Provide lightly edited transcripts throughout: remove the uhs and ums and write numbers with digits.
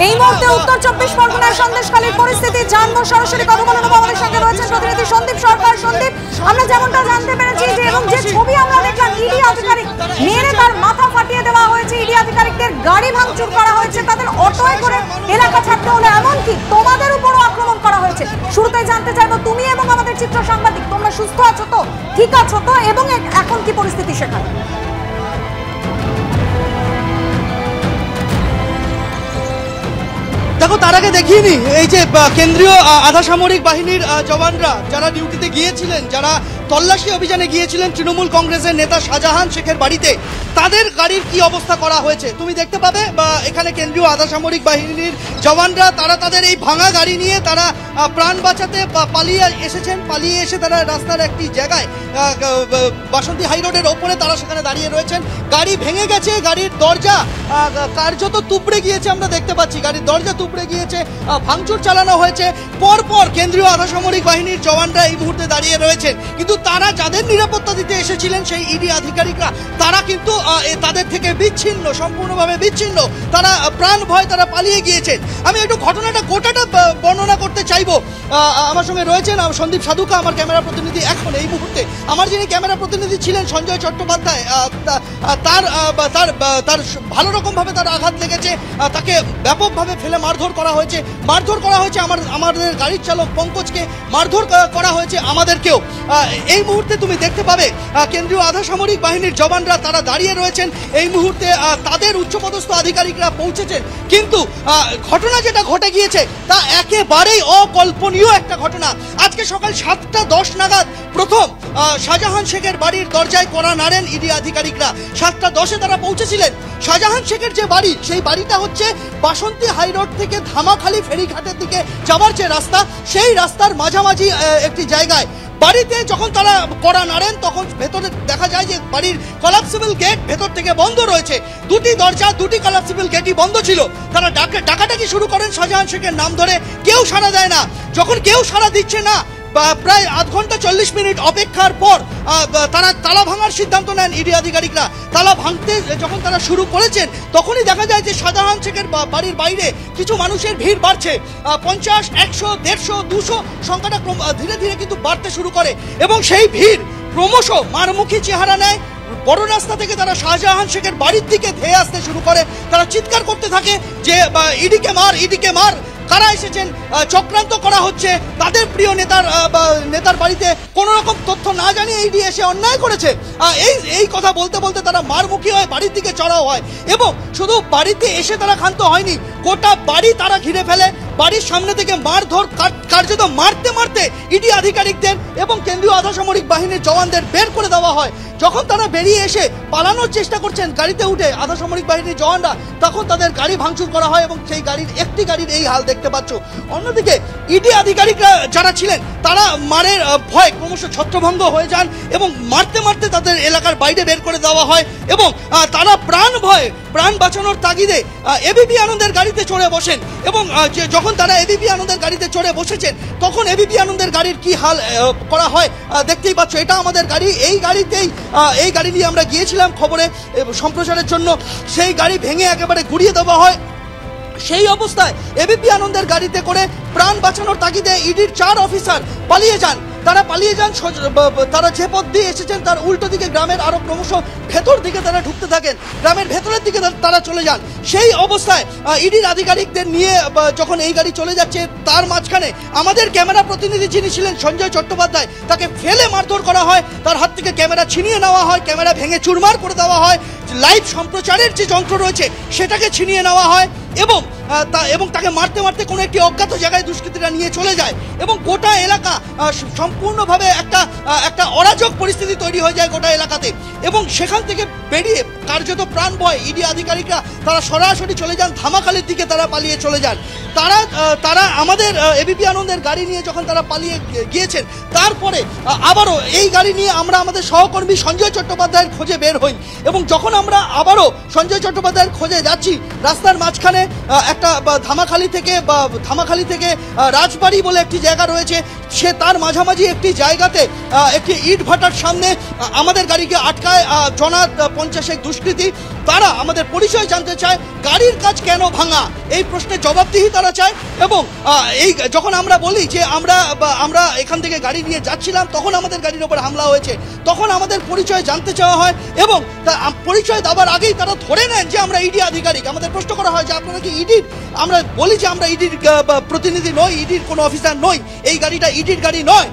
এই মুহূর্তে উত্তর 24 পরগনার সন্দেশখালীর পরিস্থিতি জানবো, সরাসরি কথা বলবো। আমাদের সঙ্গে রয়েছেন প্রতিনিধি সন্দীপ সরকার। সন্দীপ, আমরা যেমনটা জানতে পেরেছি যে এবং যে ছবি আমরা দেখলাম, ইডি আধিকারিক মেরে তার মাথা ফাটিয়ে দেওয়া হয়েছে, ইডি আধিকারিকদের গাড়ি ভাঙচুর করা হয়েছে, তাদের অটোয় করে এলাকা ছাড়তে হলো, এমনকি তোমাদের উপরও আক্রমণ করা হয়েছে। শুরুতেই জানতে চাইবো, তুমি এবং আমাদের চিত্র সাংবাদিক, তোমরা সুস্থ আছো তো, ঠিক আছো তো, এবং এখন কি পরিস্থিতি সেখানে? দেখো, তার আগে দেখিয়ে নি এই যে কেন্দ্রীয় আধা সামরিক বাহিনীর জওয়ানরা যারা ডিউটিতে গিয়েছিলেন, যারা তল্লাশি অভিযানে গিয়েছিলেন তৃণমূল কংগ্রেসের নেতা শাহজাহান শেখের বাড়িতে, তাদের গাড়ির কি অবস্থা করা হয়েছে তুমি দেখতে পাবে। এখানে কেন্দ্রীয় আধা সামরিক বাহিনীর জওয়ানরা তারা তাদের এই ভাঙা গাড়ি নিয়ে তারা প্রাণ বাঁচাতে পালিয়ে এসেছেন। পালিয়ে এসে তারা রাস্তার একটি জায়গায় বাসন্তী হাই রোডের ওপরে তারা সেখানে দাঁড়িয়ে রয়েছেন। গাড়ি ভেঙে গেছে, গাড়ির দরজা কার্যত তুবড়ে গিয়েছে, আমরা দেখতে পাচ্ছি গাড়ির দরজা তুবড়ে গিয়েছে, ভাঙচুর চালানো হয়েছে। পরপর কেন্দ্রীয় আধা সামরিক বাহিনীর জওয়ানরা এই মুহূর্তে দাঁড়িয়ে রয়েছেন, কিন্তু তারা যাদের নিরাপত্তা দিতে এসেছিলেন সেই ইডি আধিকারিকরা তারা কিন্তু তাদের থেকে বিচ্ছিন্ন, সম্পূর্ণভাবে বিচ্ছিন্ন। তারা প্রাণ ভয় তারা পালিয়ে গিয়েছেন। আমি একটু ঘটনাটা গোটাটা বর্ণনা করতে চাইবো। আমার সঙ্গে রয়েছেন সন্দীপ সাধুকা, আমার ক্যামেরা প্রতিনিধি এখন এই মুহূর্তে। আমার যিনি ক্যামেরা প্রতিনিধি ছিলেন সঞ্জয় চট্টোপাধ্যায়, তার ভালো রকমভাবে তার আঘাত লেগেছে, তাকে ব্যাপকভাবে ফেলে মারধর করা হয়েছে। আমাদের গাড়ির চালক পঙ্কজকে মারধর করা হয়েছে, আমাদেরকেও। এই মুহূর্তে তুমি দেখতে পাবে কেন্দ্রীয় আধা সামরিক বাহিনীর জওয়ানরা তারা দাঁড়িয়ে রয়েছেন। এই মুহূর্তে তাদের উচ্চপদস্থ আধিকারিকরা পৌঁছেছেন, কিন্তু ঘটনা যেটা ঘটে গিয়েছে তা একেবারেই অকল্পনীয় একটা ঘটনা। আজকে সকাল 7:10 নাগাদ প্রথম শাহজাহান শেখের বাড়ির দরজায় কড়া নাড়েন ইডি আধিকারিকরা। 7:10 তারা পৌঁছেছিলেন। শাহজাহান শেখের যে বাড়ি, সেই বাড়িটা হচ্ছে বাসন্তী হাই রোড থেকে ধামাখালি ফেরিঘাটের দিকে যাওয়ার যে রাস্তা, সেই রাস্তার মাঝামাঝি একটি জায়গায়। বাড়িতে যখন তারা কড়া নাড়েন তখন ভেতরে দেখা যায় যে বাড়ির কলাপসিবল গেট ভেতর থেকে বন্ধ রয়েছে। দুটি দরজা, দুটি কলাপসিবল গেটই বন্ধ ছিল। তারা ডাকাডাকি শুরু করেন শাহজাহান শেখের নাম ধরে, কেউ সাড়া দেয় না। যখন কেউ সাড়া দিচ্ছে না, প্রায় আধ ঘন্টা 40 মিনিট অপেক্ষার পর তারা তালা ভাঙার সিদ্ধান্ত নেন ইডি আধিকারিকরা। তালা ভাঙতে যখন তারা শুরু করেছেন তখনই দেখা যায় যে শাহজাহান শেখের বাড়ির বাইরে কিছু মানুষের ভিড় বাড়ছে। 50, 100, 150, 200 সংখ্যাটা ধীরে ধীরে কিন্তু বাড়তে শুরু করে, এবং সেই ভিড় ক্রমশ মারমুখী চেহারা নেয়। বড় রাস্তা থেকে তারা শাহজাহান শেখের বাড়ির দিকে ধেয়ে আসতে শুরু করে। তারা চিৎকার করতে থাকে যে ইডিকে মার, ইডিকে মার। কারা এসেছেন, চক্রান্ত করা হচ্ছে, তাদের প্রিয় নেতার বাড়িতে কোনো রকম তথ্য না জানিয়ে ইডি এসে অন্যায় করেছে। এই কথা বলতে বলতে তারা মারমুখী হয়ে বাড়ির দিকে চড়াও হয়, এবং শুধু বাড়িতে এসে তারা ক্ষান্ত হয়নি, গোটা বাড়ি তারা ঘিরে ফেলে। বাড়ির সামনে থেকে মারধর, কার্যত মারতে মারতে ইডি আধিকারিকদের এবং কেন্দ্রীয় আধা সামরিক বাহিনীর জওয়ানদের বের করে দেওয়া হয়। যখন তারা বেরিয়ে এসে পালানোর চেষ্টা করছেন গাড়িতে উঠে আধা সামরিক বাহিনীর জওয়ানরা, তখন তাদের গাড়ি ভাঙচুর করা হয়, এবং সেই একটি গাড়ির এই হাল দেখতে পাচ্ছ। অন্যদিকে ইডি আধিকারিকরা যারা ছিলেন তারা মারের ভয় ক্রমশ ছত্রভঙ্গ হয়ে যান, এবং মারতে মারতে তাদের এলাকার বাইরে বের করে দেওয়া হয়, এবং তারা প্রাণ বাঁচানোর তাগিদে এবিপি আনন্দের গাড়িতে চড়ে বসেন। এবং যখন তারা এবিপি আনন্দের গাড়িতে চড়ে বসেছেন তখন এবিপি আনন্দের গাড়ির কি হাল করা হয় দেখতেই পাচ্ছ। এটা আমাদের গাড়ি, এই গাড়ি নিয়ে আমরা গিয়েছিলাম খবরে সম্প্রচারের জন্য। সেই গাড়ি ভেঙে একেবারে গুড়িয়ে দেওয়া হয়। সেই অবস্থায় এবিপি আনন্দের গাড়িতে করে প্রাণ বাঁচানোর তাগিদে ইডির 4 অফিসার পালিয়ে যান। তারা যে পথ দিয়ে এসেছেন তার উল্টো দিকে গ্রামের আরো ক্রমশ ভেতর দিকে তারা ঢুকতে থাকেন, গ্রামের ভেতরের দিকে তারা চলে যান। সেই অবস্থায় ইডির আধিকারিকদের নিয়ে যখন এই গাড়ি চলে যাচ্ছে, তার মাঝখানে আমাদের ক্যামেরা প্রতিনিধি যিনি ছিলেন সঞ্জয় চট্টোপাধ্যায়, তাকে ফেলে মারধর করা হয়, তার হাত থেকে ক্যামেরা ছিনিয়ে নেওয়া হয়, ক্যামেরা ভেঙে চুরমার করে দেওয়া হয়, লাইভ সম্প্রচারের যে যন্ত্র রয়েছে সেটাকে ছিনিয়ে নেওয়া হয়, এবং তাকে মারতে মারতে কোনো একটি অজ্ঞাত জায়গায় দুষ্কৃতীরা নিয়ে চলে যায়, এবং গোটা এলাকা সম্পূর্ণভাবে একটা অরাজক পরিস্থিতি তৈরি হয়ে যায় গোটা এলাকাতে। এবং সেখান থেকে বেরিয়ে কার্যত প্রাণ ভয় ইডি আধিকারিকরা তারা সরাসরি চলে যান ধামাখালির দিকে, তারা পালিয়ে চলে যান। তারা আমাদের এবিপি আনন্দের গাড়ি নিয়ে যখন তারা পালিয়ে গিয়েছেন, তারপরে আবারও এই গাড়ি নিয়ে আমরা আমাদের সহকর্মী সঞ্জয় চট্টোপাধ্যায়ের খোঁজে বের হই, এবং যখন আমরা আবারও সঞ্জয় চট্টোপাধ্যায়ের খোঁজে যাচ্ছি, রাস্তার মাঝখানে একটা ধামাখালি থেকে রাজবাড়ি বলে একটি জায়গা রয়েছে, সে তার মাঝামাঝি একটি জায়গাতে একটি ইট ভাটার সামনে আমাদের গাড়িকে আটকায় জনা 50-এক দুষ্কৃতী, তারা আমাদের পরিচয় জানতে চায়, গাড়ির কাজ কেন ভাঙা এই প্রশ্নের জবাবদিহি তারা চায়। এবং এই যখন আমরা বলি যে আমরা এখান থেকে গাড়ি নিয়ে যাচ্ছিলাম, তখন আমাদের গাড়ির ওপর হামলা হয়েছে, তখন আমাদের পরিচয় জানতে চাওয়া হয় এবং পরিচয় দেওয়ার আগেই তারা ধরে নেন যে আমরা ইডি আধিকারিক। আমাদের প্রশ্ন করা হয় যে আপনারা কি ইডির? আমরা বলি যে আমরা ইডির প্রতিনিধি নই, ইডির কোনো অফিসার নই, এই গাড়িটা ইডির গাড়ি নয়।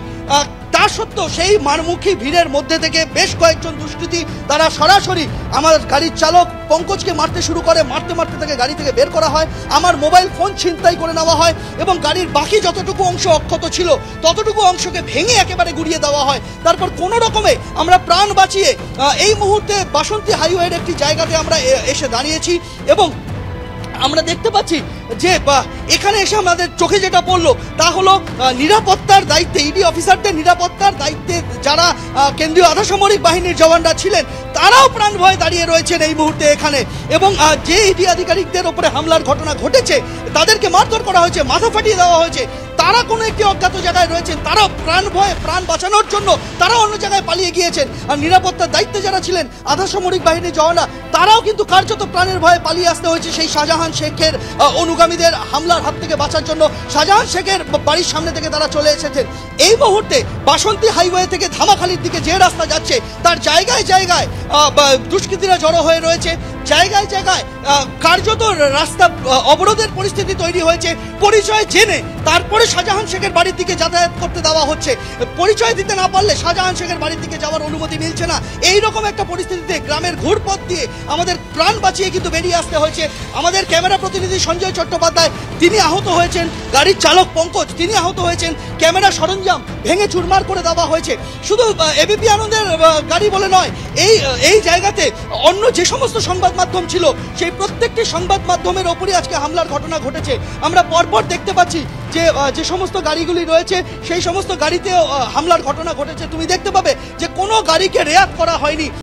তা সত্ত্বেও সেই মারমুখী ভিড়ের মধ্যে থেকে বেশ কয়েকজন দুষ্কৃতী তারা সরাসরি আমার গাড়ির চালক পঙ্কজকে মারতে শুরু করে। মারতে মারতে তাকে গাড়ি থেকে বের করা হয়, আমার মোবাইল ফোন ছিনতাই করে নেওয়া হয় এবং গাড়ির বাকি যতটুকু অংশ অক্ষত ছিল ততটুকু অংশকে ভেঙে একেবারে গুড়িয়ে দেওয়া হয়। তারপর কোনো রকমে আমরা প্রাণ বাঁচিয়ে এই মুহূর্তে বাসন্তী হাইওয়ের একটি জায়গাতে আমরা এসে দাঁড়িয়েছি এবং আমরা দেখতে পাচ্ছি যে এখানে এসে আমাদের চোখে যেটা পড়লো তা হলো নিরাপত্তার দায়িত্বে, ইডি অফিসারদের নিরাপত্তার দায়িত্বে যারা কেন্দ্রীয় আধাসামরিক বাহিনীর জওয়ানরা ছিলেন তারাও প্রাণ ভয়ে দাঁড়িয়ে রয়েছেন এই মুহূর্তে এখানে। এবং যে ইডি আধিকারিকদের ওপরে হামলার ঘটনা ঘটেছে, তাদেরকে মারধর করা হয়েছে, মাথা ফাটিয়ে দেওয়া হয়েছে, তারা কোনো একটি অজ্ঞাত জায়গায় রয়েছেন, তারা প্রাণ ভয়ে প্রাণ বাঁচানোর জন্য তারা অন্য জায়গায় পালিয়ে গিয়েছেন। আর নিরাপত্তার দায়িত্বে যারা ছিলেন আধাসামরিক বাহিনীর জওয়ানরা, তারাও কিন্তু কার্যত প্রাণের ভয়ে পালিয়ে আসতে হয়েছে সেই শাহজাহান শেখের অনুগামীদের হামলার হাত থেকে বাঁচার জন্য। শাহজাহান শেখের বাড়ির সামনে থেকে তারা চলে এসেছেন। এই মুহূর্তে বাসন্তী হাইওয়ে থেকে ধামাখালির দিকে যে রাস্তা যাচ্ছে তার জায়গায় জায়গায় দুষ্কৃতীরা জড়ো হয়ে রয়েছে, জায়গায় জায়গায় কার্যত রাস্তা অবরোধের পরিস্থিতি তৈরি হয়েছে। পরিচয় জেনে তারপরে শাহজাহান শেখের বাড়ির দিকে যাতায়াত করতে দেওয়া হচ্ছে। পরিচয় দিতে না পারলে শাহজাহান শেখের বাড়ির দিকে যাওয়ার অনুমতি মিলছে না। এই রকম একটা পরিস্থিতিতে গ্রামের ঘুরপথ দিয়ে আমাদের প্রাণ বাঁচিয়ে কিন্তু বেরিয়ে আসতে হয়েছে। আমাদের ক্যামেরা প্রতিনিধি সঞ্জয় চট্টোপাধ্যায় তিনি আহত হয়েছেন, গাড়ির চালক পঙ্কজ তিনি আহত হয়েছেন, ক্যামেরা সরঞ্জাম ভেঙে চুরমার করে দেওয়া হয়েছে। শুধু এবিপি আনন্দের গাড়ি বলে নয়, এই জায়গাতে অন্য যে সমস্ত সংবাদ মাধ্যম ছিল সেই প্রত্যেকটি সংবাদ মাধ্যমের ওপরই আজকে হামলার ঘটনা ঘটেছে। আমরা পরপর দেখতে পাচ্ছি যে সমস্ত গাড়িগুলি রয়েছে সেই সমস্ত গাড়িতে হামলার ঘটনা ঘটেছে। তুমি দেখতে পাবে যে কোনো গাড়িকে রেয়াত করা হয়নি।